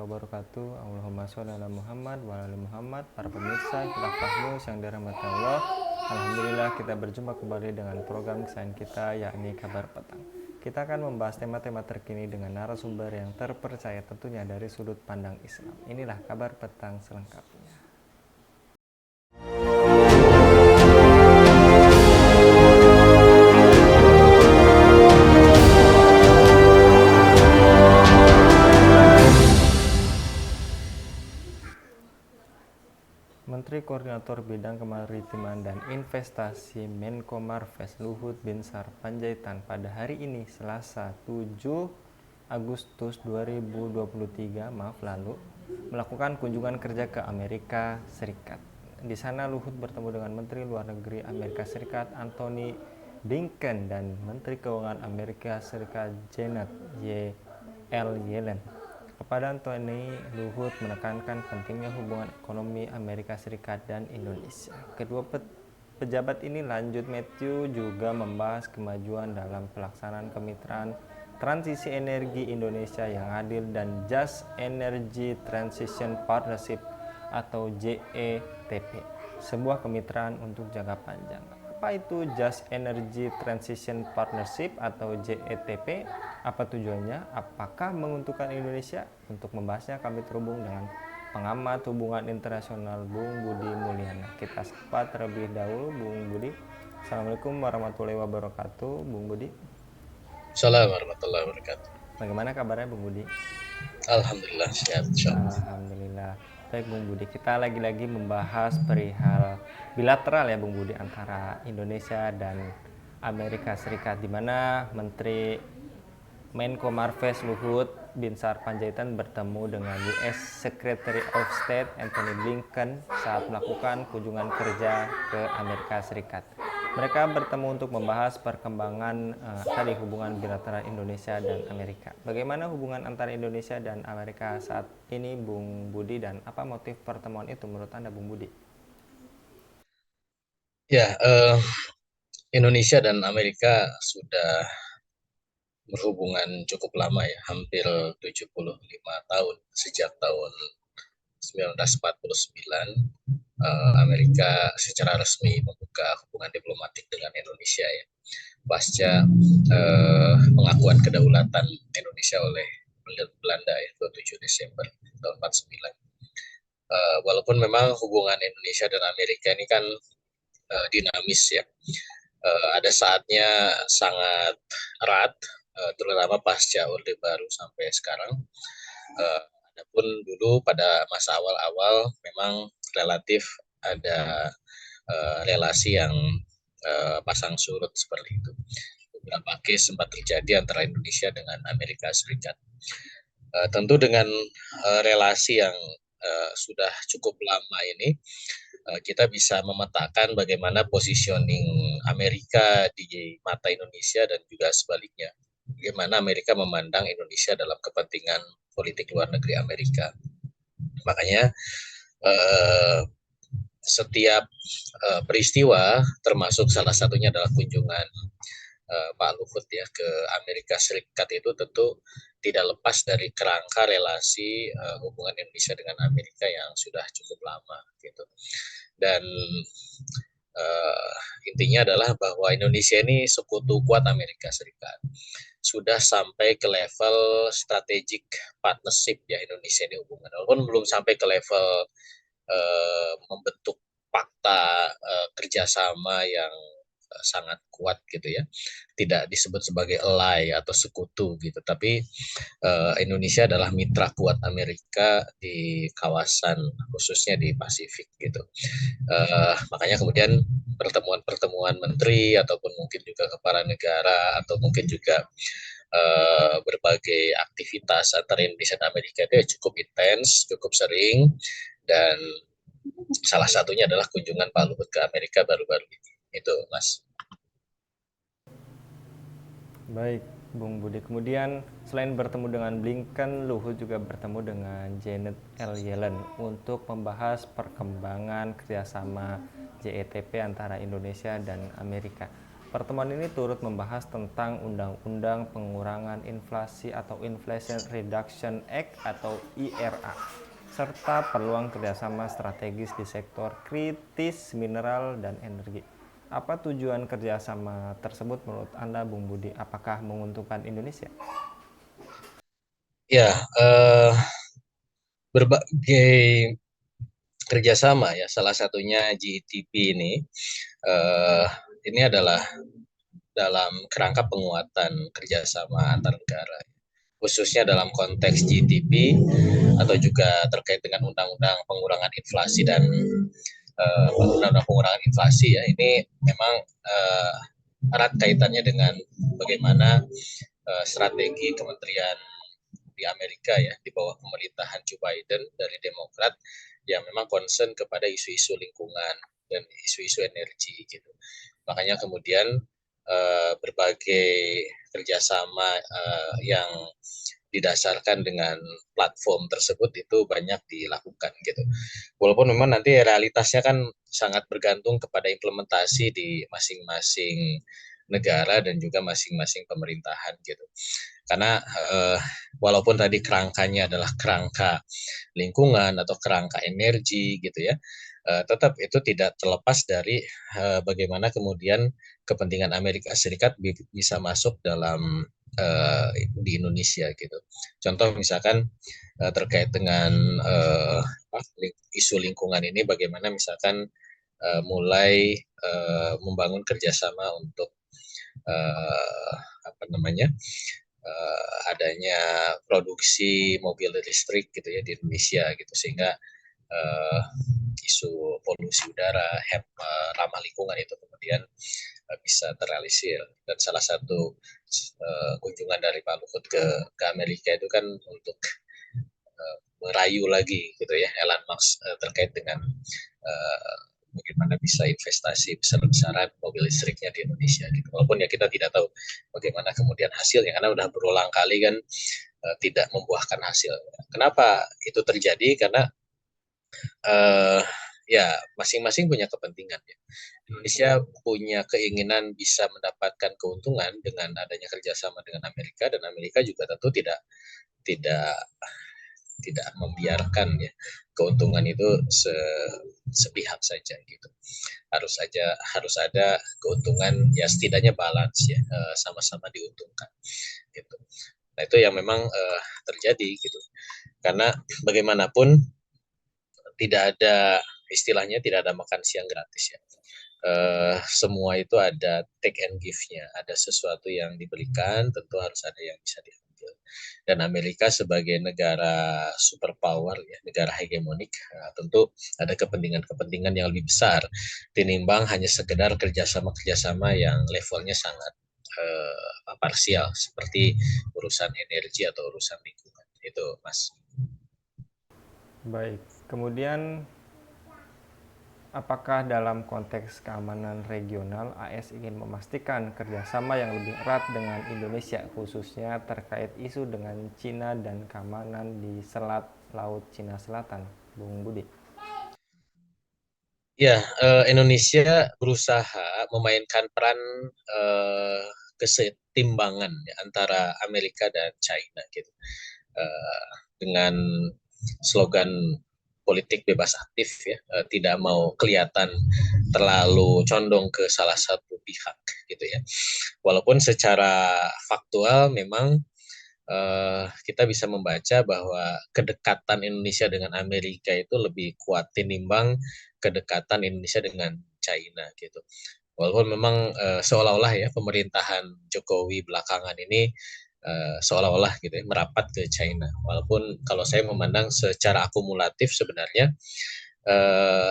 wabarakatuh. Allahumma sholli ala Muhammad wa ala ali Muhammad. Para pemirsa Khilafah News yang dirahmati Allah, alhamdulillah kita berjumpa kembali dengan program kesayangan kita, yakni Kabar Petang. Kita akan membahas tema-tema terkini dengan narasumber yang terpercaya, tentunya dari sudut pandang Islam. Inilah Kabar Petang selengkapnya. Menteri Koordinator Bidang Kemaritiman dan Investasi Menko Marves Luhut Binsar Panjaitan pada hari ini Selasa 7 Agustus 2023 lalu melakukan kunjungan kerja ke Amerika Serikat. Di sana Luhut bertemu dengan Menteri Luar Negeri Amerika Serikat Antony Blinken dan Menteri Keuangan Amerika Serikat Janet Yellen. Kepada Antony, Luhut menekankan pentingnya hubungan ekonomi Amerika Serikat dan Indonesia. Kedua pejabat ini lanjut Matthew juga membahas kemajuan dalam pelaksanaan kemitraan transisi energi Indonesia yang adil dan Just Energy Transition Partnership atau JETP, sebuah kemitraan untuk jangka panjang. Apa itu Just Energy Transition Partnership atau JETP? Apa tujuannya? Apakah menguntungkan Indonesia? Untuk membahasnya kami terhubung dengan pengamat hubungan internasional Bung Budi Mulyana. Kita sapa terlebih dahulu Bung Budi. Assalamualaikum warahmatullahi wabarakatuh, Bung Budi. Assalamualaikum warahmatullahi wabarakatuh. Bagaimana kabarnya Bung Budi? Alhamdulillah sehat. Alhamdulillah. Baik Bung Budi, kita lagi-lagi membahas perihal bilateral ya Bung Budi antara Indonesia dan Amerika Serikat, di mana Menteri Menko Marves Luhut Binsar Panjaitan bertemu dengan US Secretary of State Antony Blinken saat melakukan kunjungan kerja ke Amerika Serikat. Mereka bertemu untuk membahas perkembangan hubungan bilateral Indonesia dan Amerika. Bagaimana hubungan antara Indonesia dan Amerika saat ini, Bung Budi, dan apa motif pertemuan itu menurut Anda, Bung Budi? Ya, Indonesia dan Amerika sudah berhubungan cukup lama ya, hampir 75 tahun. Sejak tahun 1949, Amerika secara resmi membuka hubungan diplomatik dengan Indonesia ya, pasca pengakuan kedaulatan Indonesia oleh Belanda ya, 27 Desember tahun 49. Walaupun memang hubungan Indonesia dan Amerika ini kan dinamis ya, ada saatnya sangat erat, terutama pasca Orde Baru sampai sekarang. Adapun dulu pada masa awal-awal memang relatif ada relasi yang pasang surut seperti itu. Beberapa case sempat terjadi antara Indonesia dengan Amerika Serikat. Tentu dengan relasi yang sudah cukup lama ini, kita bisa memetakan bagaimana positioning Amerika di mata Indonesia dan juga sebaliknya. Bagaimana Amerika memandang Indonesia dalam kepentingan politik luar negeri Amerika. Makanya setiap peristiwa, termasuk salah satunya adalah kunjungan Pak Luhut ya ke Amerika Serikat, itu tentu tidak lepas dari kerangka relasi hubungan Indonesia dengan Amerika yang sudah cukup lama gitu. Dan intinya adalah bahwa Indonesia ini sekutu kuat Amerika Serikat. Sudah sampai ke level strategic partnership ya Indonesia ini hubungan. Walaupun belum sampai ke level membentuk fakta kerjasama yang sangat kuat gitu ya, tidak disebut sebagai ally atau sekutu gitu, tapi Indonesia adalah mitra kuat Amerika di kawasan khususnya di Pasifik gitu. Makanya kemudian pertemuan-pertemuan menteri ataupun mungkin juga kepala negara atau mungkin juga berbagai aktivitas antara Indonesia dan Amerika itu cukup intens, cukup sering, dan salah satunya adalah kunjungan Pak Luhut ke Amerika baru-baru ini. Itu, Mas. Baik, Bung Budi. Kemudian selain bertemu dengan Blinken, Luhut juga bertemu dengan Janet Yellen untuk membahas perkembangan kerjasama JETP antara Indonesia dan Amerika. Pertemuan ini turut membahas tentang Undang-Undang Pengurangan Inflasi atau Inflation Reduction Act atau IRA, serta peluang kerjasama strategis di sektor kritis mineral dan energi. Apa tujuan kerjasama tersebut menurut Anda, Bung Budi? Apakah menguntungkan Indonesia? Ya, berbagai kerjasama ya, salah satunya GTP eh, ini adalah dalam kerangka penguatan kerjasama antar negara, khususnya dalam konteks GTP atau juga terkait dengan undang-undang pengurangan inflasi dan undang-undang pengurangan inflasi ya. Ini memang erat kaitannya dengan bagaimana strategi kementerian di Amerika ya di bawah pemerintahan Joe Biden dari Demokrat yang memang concern kepada isu-isu lingkungan dan isu-isu energi gitu. Makanya kemudian berbagai kerjasama yang didasarkan dengan platform tersebut itu banyak dilakukan gitu. Walaupun memang nanti realitasnya kan sangat bergantung kepada implementasi di masing-masing negara dan juga masing-masing pemerintahan gitu. Karena walaupun tadi kerangkanya adalah kerangka lingkungan atau kerangka energi gitu ya, tetap itu tidak terlepas dari bagaimana kemudian kepentingan Amerika Serikat bisa masuk dalam di Indonesia gitu. Contoh misalkan terkait dengan isu lingkungan ini, bagaimana misalkan mulai membangun kerjasama untuk apa namanya adanya produksi mobil listrik gitu ya di Indonesia gitu, sehingga uh, isu polusi udara, ramah lingkungan itu kemudian bisa terrealisir. Dan salah satu kunjungan dari Pak Luhut ke Amerika itu kan untuk merayu lagi gitu ya Elon Musk terkait dengan bagaimana bisa investasi besar-besaran mobil listriknya di Indonesia gitu. Walaupun ya kita tidak tahu bagaimana kemudian hasilnya karena udah berulang kali kan tidak membuahkan hasil. Kenapa itu terjadi? Karena uh, ya masing-masing punya kepentingan ya. Indonesia punya keinginan bisa mendapatkan keuntungan dengan adanya kerjasama dengan Amerika, dan Amerika juga tentu tidak tidak tidak membiarkan ya keuntungan itu sepihak saja gitu. Harus ada keuntungan ya, setidaknya balance ya, sama-sama diuntungkan gitu. Nah itu yang memang terjadi gitu, karena bagaimanapun tidak ada istilahnya, tidak ada makan siang gratis ya. Semua itu ada take and give-nya, ada sesuatu yang diberikan, tentu harus ada yang bisa diambil. Dan Amerika sebagai negara superpower ya, negara hegemonik, tentu ada kepentingan-kepentingan yang lebih besar tinimbang hanya sekedar kerjasama-kerjasama yang levelnya sangat parsial seperti urusan energi atau urusan lingkungan itu, Mas. Baik, kemudian apakah dalam konteks keamanan regional, AS ingin memastikan kerjasama yang lebih erat dengan Indonesia, khususnya terkait isu dengan Cina dan keamanan di Selat Laut Cina Selatan, Bung Budi? Ya, Indonesia berusaha memainkan peran kesetimbangan ya, antara Amerika dan China gitu. Dengan slogan politik bebas aktif ya, tidak mau kelihatan terlalu condong ke salah satu pihak gitu ya. Walaupun secara faktual memang kita bisa membaca bahwa kedekatan Indonesia dengan Amerika itu lebih kuat tinimbang kedekatan Indonesia dengan China gitu. Walaupun memang seolah-olah ya pemerintahan Jokowi belakangan ini seolah-olah gitu ya merapat ke China. Walaupun kalau saya memandang secara akumulatif sebenarnya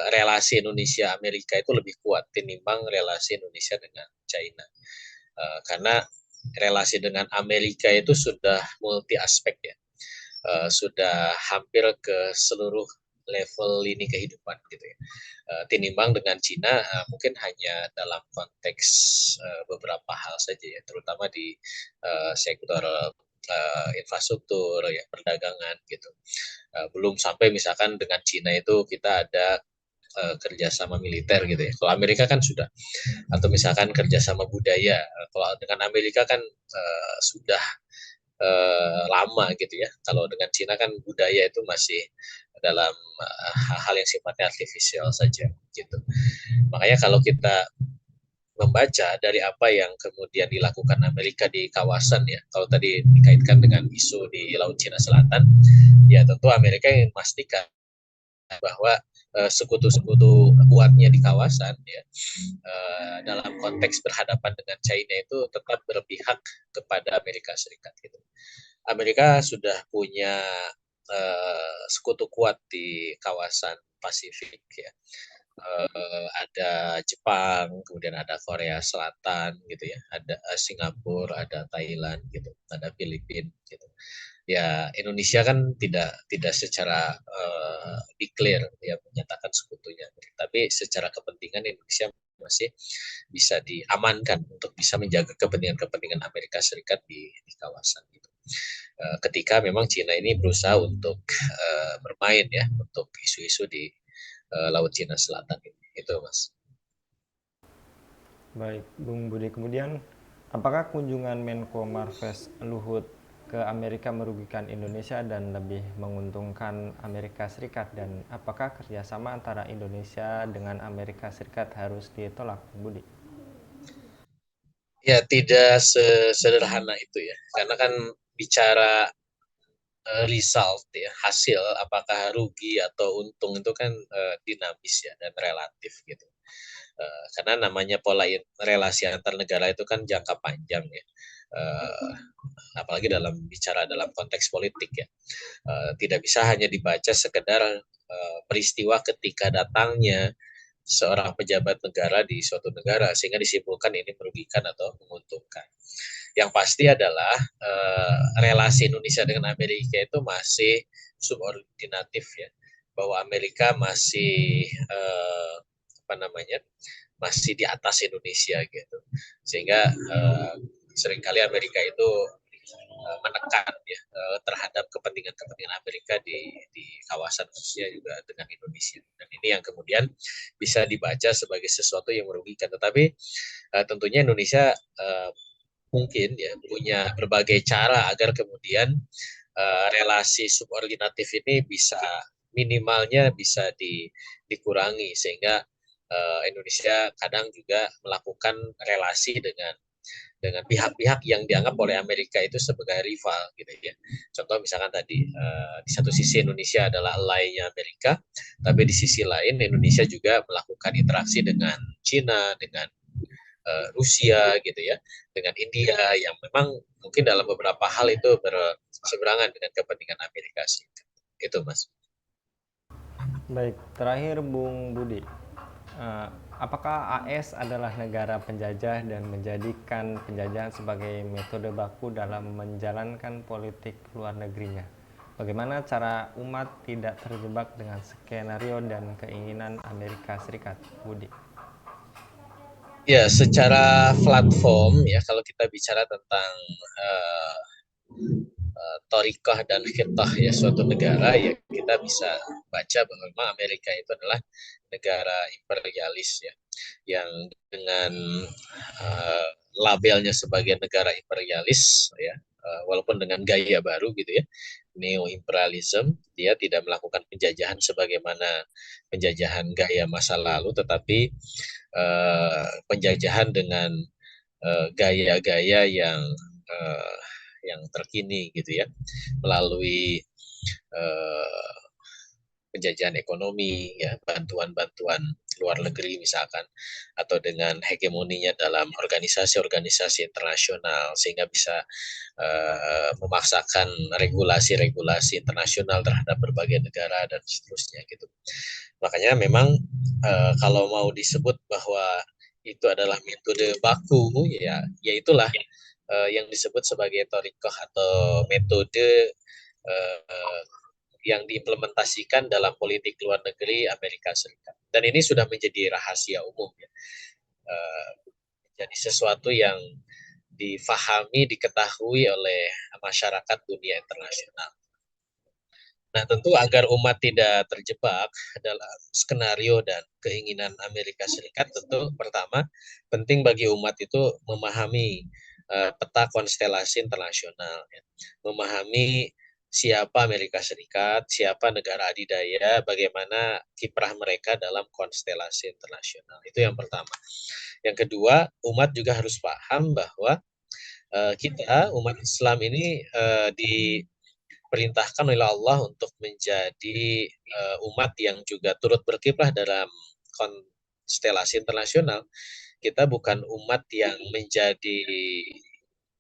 relasi Indonesia Amerika itu lebih kuat tinimbang relasi Indonesia dengan China. Karena relasi dengan Amerika itu sudah multi aspek ya, sudah hampir ke seluruh level lini kehidupan gitu ya. Tinimbang dengan Cina mungkin hanya dalam konteks beberapa hal saja ya, terutama di sektor infrastruktur ya, perdagangan gitu. Belum sampai misalkan dengan Cina itu kita ada kerjasama militer gitu ya. Kalau Amerika kan sudah, atau misalkan kerjasama budaya. Kalau dengan Amerika kan sudah lama gitu ya. Kalau dengan Cina kan budaya itu masih dalam hal-hal yang sifatnya artifisial saja gitu. Makanya kalau kita membaca dari apa yang kemudian dilakukan Amerika di kawasan ya, kalau tadi dikaitkan dengan isu di Laut Cina Selatan, ya tentu Amerika ingin memastikan bahwa sekutu-sekutu kuatnya di kawasan ya, dalam konteks berhadapan dengan China itu tetap berpihak kepada Amerika Serikat gitu. Amerika sudah punya sekutu kuat di kawasan Pasifik ya. Ada Jepang, kemudian ada Korea Selatan gitu ya, ada Singapura, ada Thailand gitu, ada Filipina gitu. Ya Indonesia kan tidak secara declare ya menyatakan sekutunya, tapi secara kepentingan Indonesia masih bisa diamankan untuk bisa menjaga kepentingan-kepentingan Amerika Serikat di kawasan itu. Ketika memang Cina ini berusaha untuk bermain ya untuk isu-isu di Laut Cina Selatan itu Mas. Baik, Bung Budi. Kemudian, apakah kunjungan Menko Marves Luhut ke Amerika merugikan Indonesia dan lebih menguntungkan Amerika Serikat? Dan apakah kerjasama antara Indonesia dengan Amerika Serikat harus ditolak, Bung Budi? Ya tidak sesederhana itu ya, karena kan bicara result ya, hasil apakah rugi atau untung itu kan dinamis ya dan relatif gitu. Karena namanya pola relasi antar negara itu kan jangka panjang ya. Uh, Apalagi dalam konteks politik ya, tidak bisa hanya dibaca sekedar peristiwa ketika datangnya seorang pejabat negara di suatu negara sehingga disimpulkan ini merugikan atau menguntungkan. Yang pasti adalah relasi Indonesia dengan Amerika itu masih subordinatif ya, bahwa Amerika masih apa namanya, masih di atas Indonesia gitu, sehingga seringkali Amerika itu menekan ya terhadap kepentingan-kepentingan Amerika di kawasan khususnya juga dengan Indonesia, dan ini yang kemudian bisa dibaca sebagai sesuatu yang merugikan. Tetapi tentunya Indonesia mungkin ya punya berbagai cara agar kemudian relasi subordinatif ini bisa minimalnya bisa dikurangi, sehingga Indonesia kadang juga melakukan relasi dengan pihak-pihak yang dianggap oleh Amerika itu sebagai rival gitu ya. Contoh misalkan tadi di satu sisi Indonesia adalah ally-nya Amerika, tapi di sisi lain Indonesia juga melakukan interaksi dengan Cina, dengan Rusia gitu ya, dengan India yang memang mungkin dalam beberapa hal itu berseberangan dengan kepentingan Amerika sih. Itu Mas. Baik, terakhir Bung Budi. Apakah AS adalah negara penjajah dan menjadikan penjajahan sebagai metode baku dalam menjalankan politik luar negerinya? Bagaimana cara umat tidak terjebak dengan skenario dan keinginan Amerika Serikat, Budi? Ya, secara platform ya kalau kita bicara tentang uh, torikoh dan khitah ya suatu negara, ya kita bisa baca bahwa memang Amerika itu adalah negara imperialis ya, yang dengan uh, labelnya sebagai negara imperialis ya, walaupun dengan gaya baru gitu ya, neo imperialism, dia tidak melakukan penjajahan sebagaimana penjajahan gaya masa lalu, tetapi penjajahan dengan gaya-gaya uh, yang terkini gitu ya, melalui uh, penjajahan ekonomi ya, bantuan-bantuan luar negeri misalkan, atau dengan hegemoninya dalam organisasi-organisasi internasional sehingga bisa memaksakan regulasi-regulasi internasional terhadap berbagai negara dan seterusnya gitu. Makanya memang kalau mau disebut bahwa itu adalah metode baku ya, ya itulah yang disebut sebagai torikoh atau metode yang diimplementasikan dalam politik luar negeri Amerika Serikat. Dan ini sudah menjadi rahasia umum ya. Jadi sesuatu yang difahami, diketahui oleh masyarakat dunia internasional. Nah, tentu agar umat tidak terjebak dalam skenario dan keinginan Amerika Serikat, tentu pertama penting bagi umat itu memahami peta konstelasi internasional, ya. Memahami siapa Amerika Serikat, siapa negara adidaya, bagaimana kiprah mereka dalam konstelasi internasional. Itu yang pertama. Yang kedua, umat juga harus paham bahwa kita umat Islam ini diperintahkan oleh Allah untuk menjadi umat yang juga turut berkiprah dalam konstelasi internasional. Kita bukan umat yang menjadi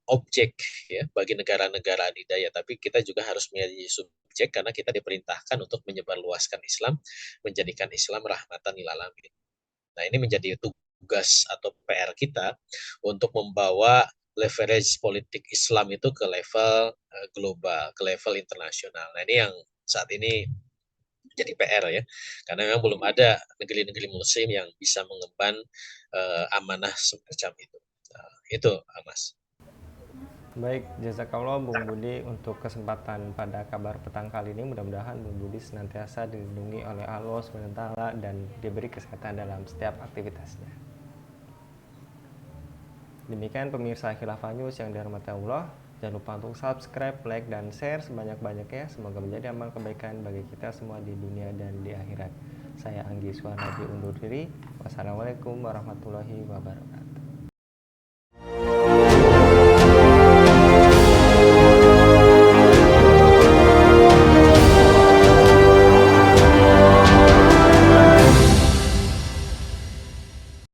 objek ya bagi negara-negara adidaya, tapi kita juga harus menjadi subjek karena kita diperintahkan untuk menyebarluaskan Islam, menjadikan Islam rahmatan lil alamin. Nah, ini menjadi tugas atau PR kita untuk membawa leverage politik Islam itu ke level global, ke level internasional. Nah, ini yang saat ini jadi PR ya, karena memang belum ada negeri-negeri Muslim yang bisa mengemban amanah semacam itu. Nah, itu, Mas. Baik, jazakallah Bung Budi untuk kesempatan pada kabar petang kali ini. Mudah-mudahan Bung Budi senantiasa dilindungi oleh Allah SWT dan diberi kesehatan dalam setiap aktivitasnya. Demikian pemirsa Khilafah News yang dirahmati Allah. Jangan lupa untuk subscribe, like, dan share sebanyak-banyaknya. Semoga menjadi amal kebaikan bagi kita semua di dunia dan di akhirat. Saya Anggi Suwarnadi undur diri. Wassalamualaikum warahmatullahi wabarakatuh.